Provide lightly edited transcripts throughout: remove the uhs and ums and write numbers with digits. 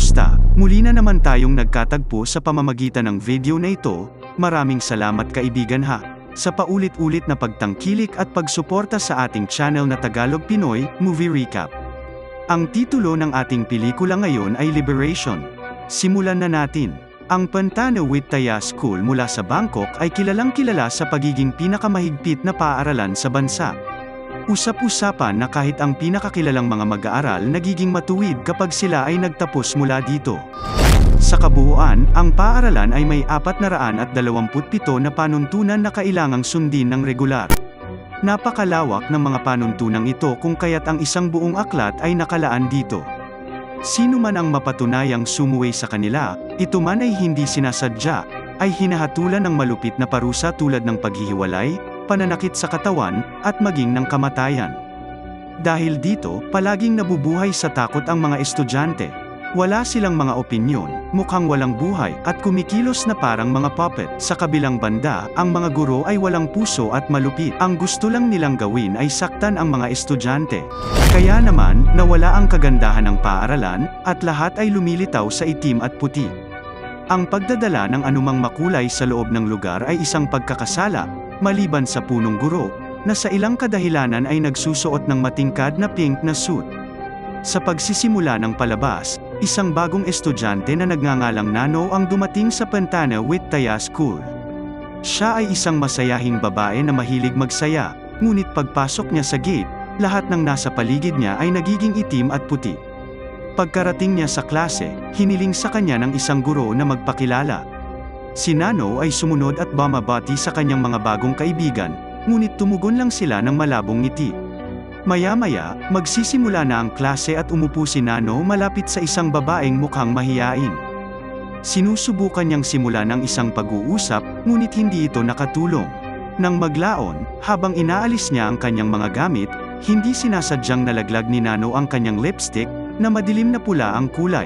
Kumusta? Muli na naman tayong nagkatagpo sa pamamagitan ng video na ito. Maraming salamat kaibigan ha, sa paulit-ulit na pagtangkilik at pagsuporta sa ating channel na Tagalog Pinoy Movie Recap. Ang titulo ng ating pelikula ngayon ay Liberation. Simulan na natin. Ang Pantano Wittaya School mula sa Bangkok ay kilalang kilala sa pagiging pinakamahigpit na paaralan sa bansa. Usap-usapan na kahit ang pinakakilalang mga mag-aaral nagiging matuwid kapag sila ay nagtapos mula dito. Sa kabuuan, ang paaralan ay may 427 na panuntunan na kailangang sundin ng regular. Napakalawak ng mga panuntunang ito kung kaya't ang isang buong aklat ay nakalaan dito. Sino man ang mapatunayang sumuway sa kanila, ito man ay hindi sinasadya, ay hinahatulan ng malupit na parusa tulad ng paghihiwalay, pananakit sa katawan, at maging ng kamatayan. Dahil dito, palaging nabubuhay sa takot ang mga estudyante. Wala silang mga opinyon, mukhang walang buhay, at kumikilos na parang mga puppet. Sa kabilang banda, ang mga guro ay walang puso at malupit. Ang gusto lang nilang gawin ay saktan ang mga estudyante. Kaya naman, nawala ang kagandahan ng paaralan, at lahat ay lumilitaw sa itim at puti. Ang pagdadala ng anumang makulay sa loob ng lugar ay isang pagkakasala, maliban sa punong guro, na sa ilang kadahilanan ay nagsusuot ng matingkad na pink na suit. Sa pagsisimula ng palabas, isang bagong estudyante na nagngangalang Nano ang dumating sa Pantano Wittaya School. Siya ay isang masayahing babae na mahilig magsaya, ngunit pagpasok niya sa gate, lahat ng nasa paligid niya ay nagiging itim at puti. Pagkarating niya sa klase, hiniling sa kanya ng isang guro na magpakilala. Si Nano ay sumunod at bumabati sa kanyang mga bagong kaibigan, ngunit tumugon lang sila ng malabong ngiti. Maya-maya, magsisimula na ang klase at umupo si Nano malapit sa isang babaeng mukhang mahiyain. Sinusubukan niyang simulan ang isang pag-uusap, ngunit hindi ito nakatulong. Nang maglaon, habang inaalis niya ang kanyang mga gamit, hindi sinasadyang nalaglag ni Nano ang kanyang lipstick, na madilim na pula ang kulay.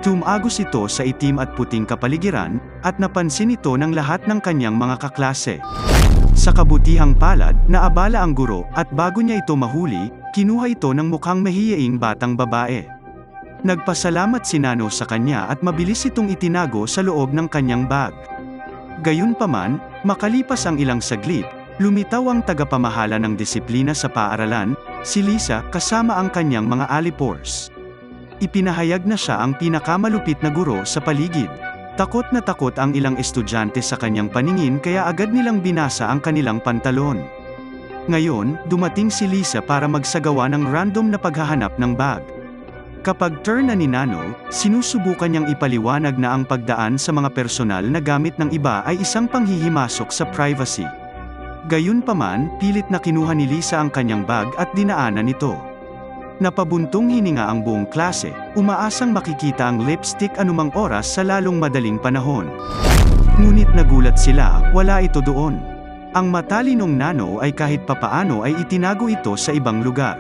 Tumagos ito sa itim at puting kapaligiran, at napansin ito ng lahat ng kanyang mga kaklase. Sa kabutihang palad, naabala ang guro, at bago niya ito mahuli, kinuha ito ng mukhang mahiyaing batang babae. Nagpasalamat si Nano sa kanya at mabilis itong itinago sa loob ng kanyang bag. Gayunpaman, makalipas ang ilang saglit, lumitaw ang tagapamahala ng disiplina sa paaralan, si Lisa, kasama ang kanyang mga alipors. Ipinahayag na siya ang pinakamalupit na guro sa paligid. Takot na takot ang ilang estudyante sa kanyang paningin kaya agad nilang binasa ang kanilang pantalon. Ngayon, dumating si Lisa para magsagawa ng random na paghahanap ng bag. Kapag turn na ni Nano, sinusubukan niyang ipaliwanag na ang pagdaan sa mga personal na gamit ng iba ay isang panghihimasok sa privacy. Gayunpaman, pilit na kinuha ni Lisa ang kanyang bag at dinaanan ito. Napabuntong hininga ang buong klase, umaasang makikita ang lipstick anumang oras sa lalong madaling panahon. Ngunit nagulat sila, wala ito doon. Ang matalinong Nano ay kahit papaano ay itinago ito sa ibang lugar.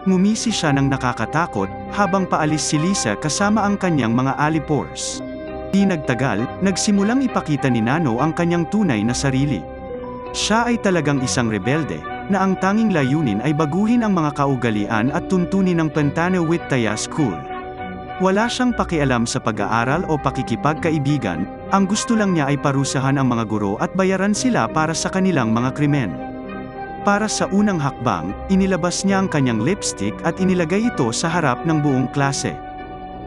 Ngumisi siya ng nakakatakot, habang paalis si Lisa kasama ang kanyang mga alipors. Di nagtagal, nagsimulang ipakita ni Nano ang kanyang tunay na sarili. Siya ay talagang isang rebelde, na ang tanging layunin ay baguhin ang mga kaugalian at tuntunin ng Pantano Wittaya School. Wala siyang pakialam sa pag-aaral o pakikipagkaibigan, ang gusto lang niya ay parusahan ang mga guro at bayaran sila para sa kanilang mga krimen. Para sa unang hakbang, inilabas niya ang kanyang lipstick at inilagay ito sa harap ng buong klase.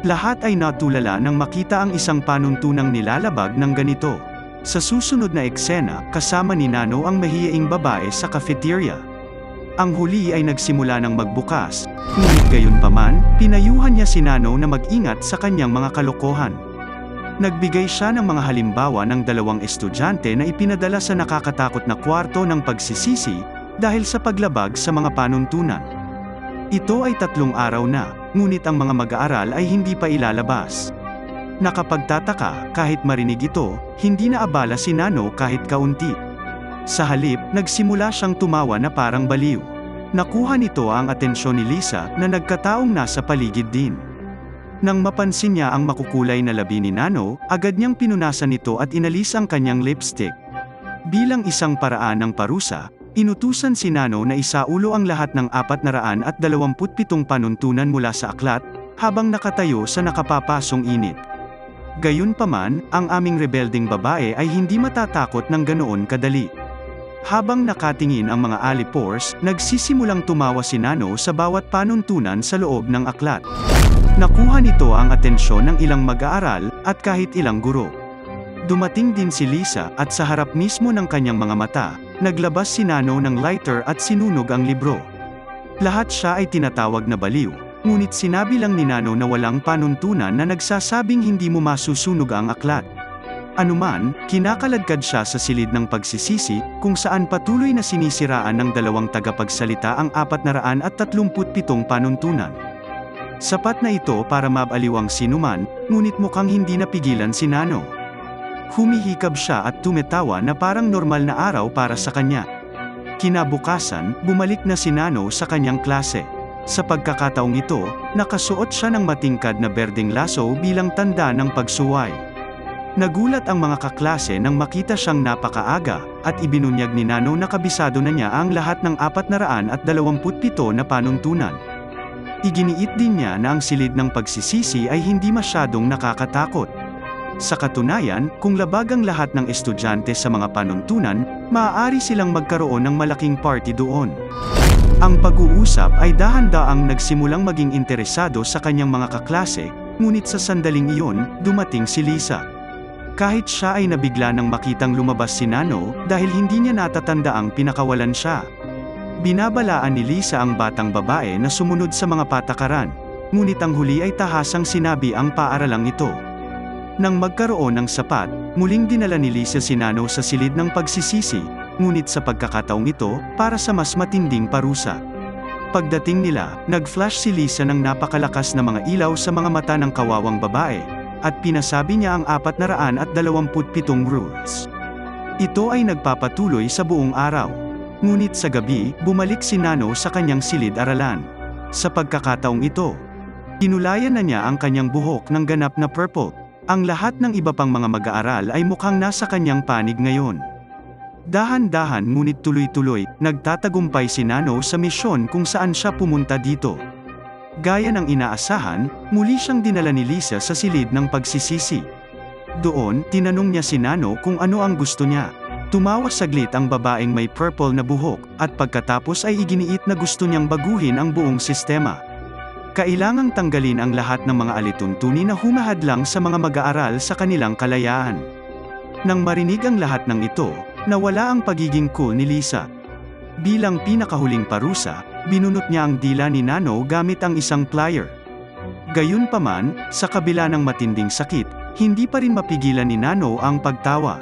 Lahat ay natulala nang makita ang isang panuntunang nilalabag ng ganito. Sa susunod na eksena, kasama ni Nano ang mahiyaing babae sa cafeteria. Ang huli ay nagsimula ng magbukas, ngunit gayunpaman, pinayuhan niya si Nano na mag-ingat sa kanyang mga kalokohan. Nagbigay siya ng mga halimbawa ng 2 estudyante na ipinadala sa nakakatakot na kwarto ng pagsisisi, dahil sa paglabag sa mga panuntunan. Ito ay 3 araw na, ngunit ang mga mag-aaral ay hindi pa ilalabas. Nakapagtataka, kahit marinig ito, hindi na abala si Nano kahit kaunti. Sa halip, nagsimula siyang tumawa na parang baliw. Nakuha nito ang atensyon ni Lisa na nagkataong nasa paligid din. Nang mapansin niya ang makukulay na labi ni Nano, agad niyang pinunasan ito at inalis ang kanyang lipstick. Bilang isang paraan ng parusa, inutusan si Nano na isaulo ang lahat ng 427 panuntunan mula sa aklat, habang nakatayo sa nakapapasong init. Gayunpaman, ang aming rebelding babae ay hindi matatakot ng ganoon kadali. Habang nakatingin ang mga alipores, nagsisimulang tumawa si Nano sa bawat panuntunan sa loob ng aklat. Nakuha nito ang atensyon ng ilang mag-aaral, at kahit ilang guro. Dumating din si Lisa, at sa harap mismo ng kanyang mga mata, naglabas si Nano ng lighter at sinunog ang libro. Lahat siya ay tinatawag na baliw, ngunit sinabi lang ni Nano na walang panuntunan na nagsasabing hindi mo masusunog ang aklat. Anuman, kinakaladkad siya sa silid ng pagsisisi, kung saan patuloy na sinisiraan ng dalawang tagapagsalita ang 437 panuntunan. Sapat na ito para mabaliw ang sinuman, ngunit mukhang hindi napigilan si Nano. Humihikab siya at tumetawa na parang normal na araw para sa kanya. Kinabukasan, bumalik na si Nano sa kanyang klase. Sa pagkakataong ito, nakasuot siya ng matingkad na berdeng laso bilang tanda ng pagsuway. Nagulat ang mga kaklase nang makita siyang napakaaga, at ibinunyag ni Nano na kabisado na niya ang lahat ng 427 na panuntunan. Iginiit din niya na ang silid ng pagsisisi ay hindi masyadong nakakatakot. Sa katunayan, kung labag ang lahat ng estudyante sa mga panuntunan, maaari silang magkaroon ng malaking party doon. Ang pag-uusap ay dahan-daang nagsimulang maging interesado sa kanyang mga kaklase, ngunit sa sandaling iyon, dumating si Lisa. Kahit siya ay nabigla nang makitang lumabas si Nano, dahil hindi niya natatandaang pinakawalan siya. Binabalaan ni Lisa ang batang babae na sumunod sa mga patakaran, ngunit ang huli ay tahasang sinabi ang paaralang ito. Nang magkaroon ng sapat, muling dinala ni Lisa si Nano sa silid ng pagsisisi, ngunit sa pagkakataong ito, para sa mas matinding parusa. Pagdating nila, nag-flash si Lisa ng napakalakas na mga ilaw sa mga mata ng kawawang babae, at pinasabi niya ang 427 rules. Ito ay nagpapatuloy sa buong araw. Ngunit sa gabi, bumalik si Nano sa kanyang silid-aralan. Sa pagkakataong ito, pinulayan na niya ang kanyang buhok ng ganap na purple. Ang lahat ng iba pang mga mag-aaral ay mukhang nasa kanyang panig ngayon. Dahan-dahan ngunit tuloy-tuloy, nagtatagumpay si Nano sa misyon kung saan siya pumunta dito. Gaya ng inaasahan, muli siyang dinala ni Lisa sa silid ng pagsisisi. Doon, tinanong niya si Nano kung ano ang gusto niya. Tumawa saglit ang babaeng may purple na buhok, at pagkatapos ay iginiit na gusto niyang baguhin ang buong sistema. Kailangang tanggalin ang lahat ng mga alituntunin na humahadlang sa mga mag-aaral sa kanilang kalayaan. Nang marinig ang lahat ng ito, nawala ang pagiging cool ni Lisa. Bilang pinakahuling parusa, binunot niya ang dila ni Nano gamit ang isang plier. Gayunpaman, sa kabila ng matinding sakit, hindi pa rin mapigilan ni Nano ang pagtawa.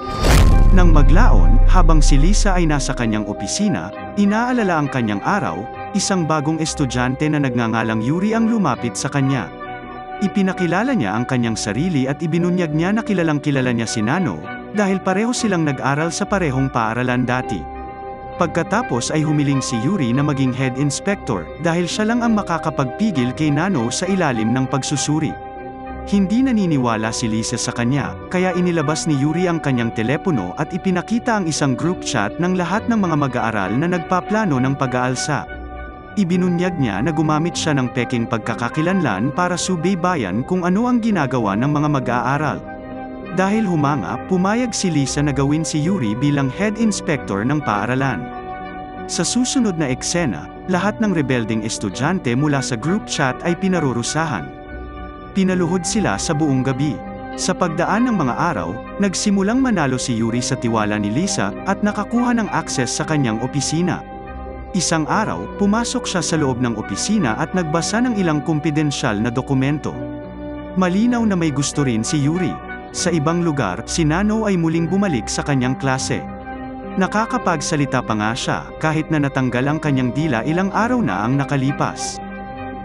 Nang maglaon, habang si Lisa ay nasa kanyang opisina, inaalala ang kanyang araw, isang bagong estudyante na nagngangalang Yuri ang lumapit sa kanya. Ipinakilala niya ang kanyang sarili at ibinunyag niya na kilalang kilala niya si Nano, dahil pareho silang nag-aral sa parehong paaralan dati. Pagkatapos ay humiling si Yuri na maging head inspector, dahil siya lang ang makakapagpigil kay Nano sa ilalim ng pagsusuri. Hindi naniniwala si Lisa sa kanya, kaya inilabas ni Yuri ang kanyang telepono at ipinakita ang isang group chat ng lahat ng mga mag-aaral na nagpaplano ng pag-aalsa. Ibinunyag niya na gumamit siya ng peking pagkakakilanlan para subaybayan kung ano ang ginagawa ng mga mag-aaral. Dahil humanga, pumayag si Lisa na gawin si Yuri bilang head inspector ng paaralan. Sa susunod na eksena, lahat ng rebelding estudyante mula sa group chat ay pinarurusahan. Pinaluhod sila sa buong gabi. Sa pagdaan ng mga araw, nagsimulang manalo si Yuri sa tiwala ni Lisa at nakakuha ng access sa kanyang opisina. Isang araw, pumasok siya sa loob ng opisina at nagbasa ng ilang kumpidensyal na dokumento. Malinaw na may gusto rin si Yuri. Sa ibang lugar, si Nano ay muling bumalik sa kanyang klase. Nakakapagsalita pa nga siya, kahit na natanggal ang kanyang dila ilang araw na ang nakalipas.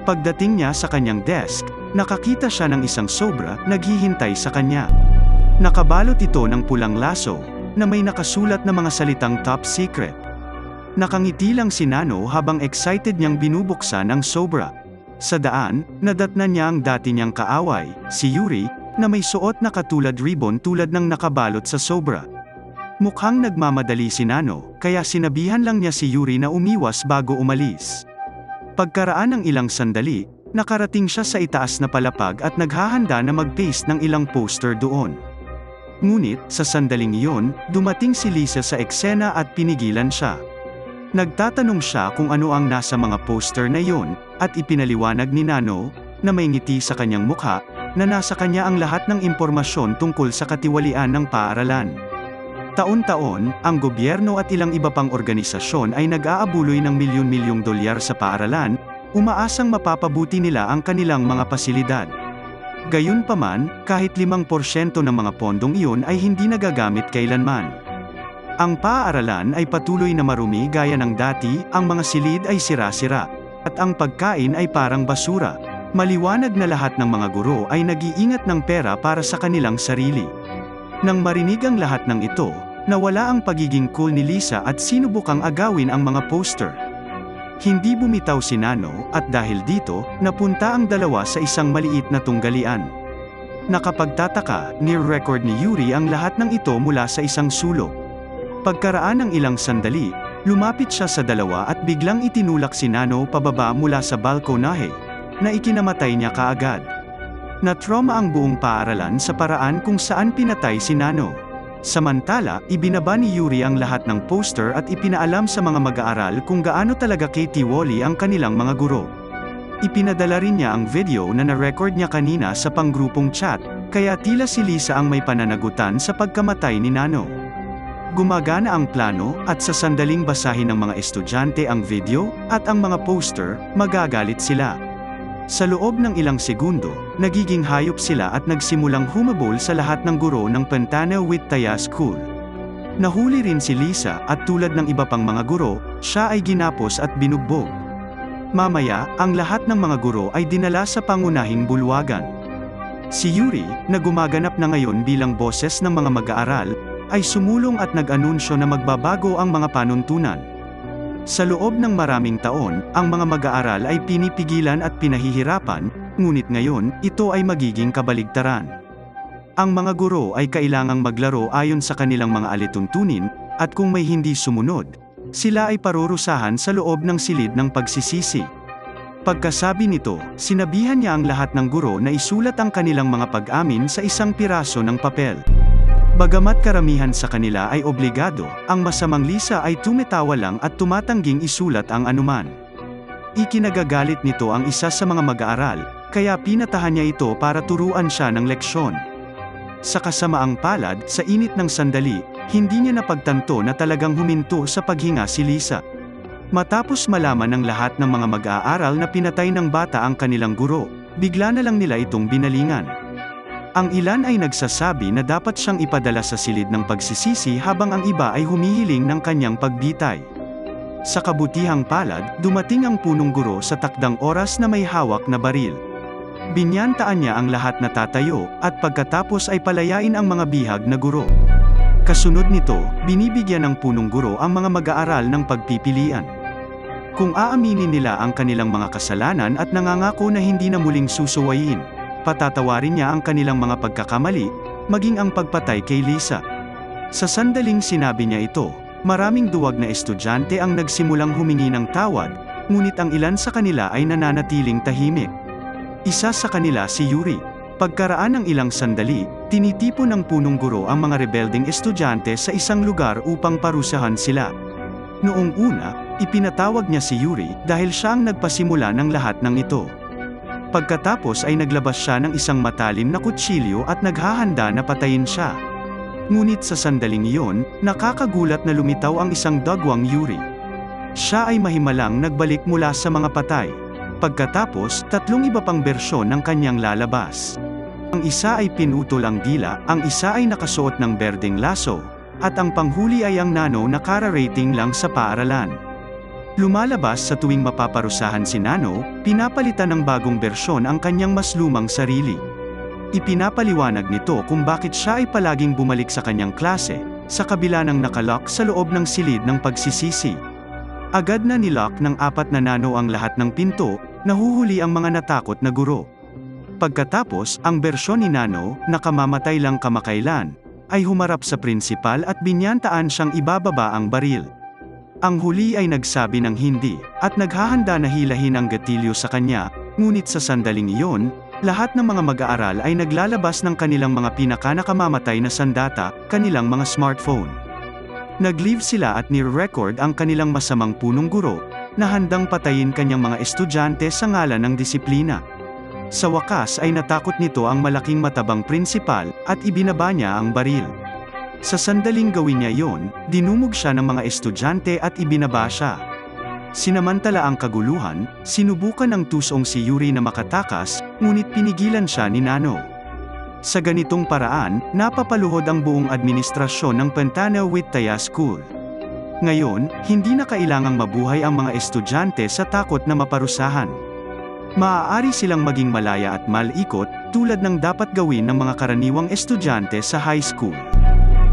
Pagdating niya sa kanyang desk, nakakita siya ng isang sobra, naghihintay sa kanya. Nakabalot ito ng pulang laso, na may nakasulat na mga salitang top secret. Nakangiti lang si Nano habang excited niyang binubuksan ang sobra. Sa daan, nadatnan niya ang dati niyang kaaway, si Yuri, na may suot na katulad ribbon tulad ng nakabalot sa sobra. Mukhang nagmamadali si Nano, kaya sinabihan lang niya si Yuri na umiwas bago umalis. Pagkaraan ng ilang sandali, Nakarating siya sa itaas na palapag at naghahanda na mag-paste ng ilang poster doon. Ngunit, sa sandaling iyon, dumating si Lisa sa eksena at pinigilan siya. Nagtatanong siya kung ano ang nasa mga poster na iyon, at ipinaliwanag ni Nano, na may ngiti sa kanyang mukha, na nasa kanya ang lahat ng impormasyon tungkol sa katiwalian ng paaralan. Taon-taon, ang gobyerno at ilang iba pang organisasyon ay nag-aabuloy ng milyon-milyong dolyar sa paaralan, umaasang mapapabuti nila ang kanilang mga pasilidad. Gayunpaman, kahit 5% ng mga pondong iyon ay hindi nagagamit kailanman. Ang paaralan ay patuloy na marumi gaya ng dati, ang mga silid ay sira-sira, at ang pagkain ay parang basura. Maliwanag na lahat ng mga guro ay nag-iingat ng pera para sa kanilang sarili. Nang marinig ang lahat ng ito, nawala ang pagiging cool ni Lisa at sinubukang agawin ang mga poster. Hindi bumitaw si Nano, at dahil dito, napunta ang dalawa sa isang maliit na tunggalian. Nakapagtataka, ni-record ni Yuri ang lahat ng ito mula sa isang sulok. Pagkaraan ng ilang sandali, lumapit siya sa dalawa at biglang itinulak si Nano pababa mula sa balkonahe, na ikinamatay niya kaagad. Na-trauma ang buong paaralan sa paraan kung saan pinatay si Nano. Samantala, ibinaba ni Yuri ang lahat ng poster at ipinaalam sa mga mag-aaral kung gaano talaga katiwali ang kanilang mga guro. Ipinadala rin niya ang video na na-record niya kanina sa panggrupong chat, kaya tila si Lisa ang may pananagutan sa pagkamatay ni Nano. Gumagana ang plano, at sa sandaling basahin ng mga estudyante ang video, at ang mga poster, magagalit sila. Sa loob ng ilang segundo, nagiging hayop sila at nagsimulang humabol sa lahat ng guro ng Pantano Wittaya School. Nahuli rin si Lisa, at tulad ng iba pang mga guro, siya ay ginapos at binugbog. Mamaya, ang lahat ng mga guro ay dinala sa pangunahing bulwagan. Si Yuri, na gumaganap na ngayon bilang boses ng mga mag-aaral, ay sumulong at nag-anunsyo na magbabago ang mga panuntunan. Sa loob ng maraming taon, ang mga mag-aaral ay pinipigilan at pinahihirapan, ngunit ngayon, ito ay magiging kabaligtaran. Ang mga guro ay kailangang maglaro ayon sa kanilang mga alituntunin, at kung may hindi sumunod, sila ay parurusahan sa loob ng silid ng pagsisisi. Pagkasabi nito, sinabihan niya ang lahat ng guro na isulat ang kanilang mga pag-amin sa isang piraso ng papel. Bagamat karamihan sa kanila ay obligado, ang masamang Lisa ay tumatawa lang at tumatangging isulat ang anuman. Ikinagagalit nito ang isa sa mga mag-aaral, kaya pinatahan niya ito para turuan siya ng leksyon. Sa kasamaang palad, sa init ng sandali, hindi niya napagtanto na talagang huminto sa paghinga si Lisa. Matapos malaman ng lahat ng mga mag-aaral na pinatay ng bata ang kanilang guro, bigla na lang nila itong binalingan. Ang ilan ay nagsasabi na dapat siyang ipadala sa silid ng pagsisisi habang ang iba ay humihiling ng kanyang pagbitay. Sa kabutihang palad, dumating ang punong guro sa takdang oras na may hawak na baril. Binyantaan niya ang lahat na tatayo, at pagkatapos ay palayain ang mga bihag na guro. Kasunod nito, binibigyan ng punong guro ang mga mag-aaral ng pagpipilian. Kung aaminin nila ang kanilang mga kasalanan at nangangako na hindi na muling susuwayin, patatawarin niya ang kanilang mga pagkakamali, maging ang pagpatay kay Lisa. Sa sandaling sinabi niya ito, maraming duwag na estudyante ang nagsimulang humingi ng tawad, ngunit ang ilan sa kanila ay nananatiling tahimik. Isa sa kanila si Yuri. Pagkaraan ng ilang sandali, tinitipon ng punong guro ang mga rebelding estudyante sa isang lugar upang parusahan sila. Noong una, ipinatawag niya si Yuri dahil siya ang nagpasimula ng lahat ng ito. Pagkatapos ay naglabas siya ng isang matalim na kutsilyo at naghahanda na patayin siya. Ngunit sa sandaling iyon, nakakagulat na lumitaw ang isang dagwang Yuri. Siya ay mahimalang nagbalik mula sa mga patay. Pagkatapos, 3 iba pang bersyon ng kanyang lalabas. Ang isa ay pinutol ang dila, ang isa ay nakasuot ng berdeng laso, at ang panghuli ay ang Nano na kararating lang sa paaralan. Lumalabas sa tuwing mapaparusahan si Nano, pinapalitan ng bagong bersyon ang kanyang mas lumang sarili. Ipinapaliwanag nito kung bakit siya ay palaging bumalik sa kanyang klase, sa kabila ng nakalock sa loob ng silid ng pagsisisi. Agad na nilock ng 4 na Nano ang lahat ng pinto, nahuhuli ang mga natakot na guro. Pagkatapos, ang bersyon ni Nano, na kamamatay lang kamakailan, ay humarap sa prinsipal at binyantaan siyang ibababa ang baril. Ang huli ay nagsabi ng hindi, at naghahanda na hilahin ang gatilyo sa kanya, Ngunit sa sandaling iyon, lahat ng mga mag-aaral ay naglalabas ng kanilang mga pinakanakamamatay na sandata, kanilang mga smartphone. Nag-live sila at ni-record ang kanilang masamang punong guro, na handang patayin kanyang mga estudyante sa ngalan ng disiplina. Sa wakas ay natakot nito ang malaking matabang prinsipal, at ibinaba niya ang baril. Sa sandaling gawin niya yon, dinumog siya ng mga estudyante at ibinaba siya. Sinamantala ang kaguluhan, sinubukan ng tusong si Yuri na makatakas, ngunit pinigilan siya ni Nano. Sa ganitong paraan, napapaluhod ang buong administrasyon ng Pantanal-Wittaya School. Ngayon, hindi na kailangang mabuhay ang mga estudyante sa takot na maparusahan. Maaari silang maging malaya at malikot, tulad ng dapat gawin ng mga karaniwang estudyante sa high school.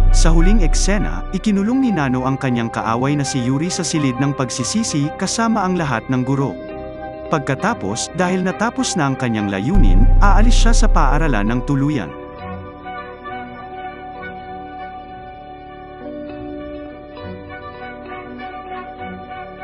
Sa huling eksena, ikinulong ni Nano ang kanyang kaaway na si Yuri sa silid ng pagsisisi kasama ang lahat ng guro. Pagkatapos, dahil natapos na ang kanyang layunin, aalis siya sa paaralan ng tuluyan.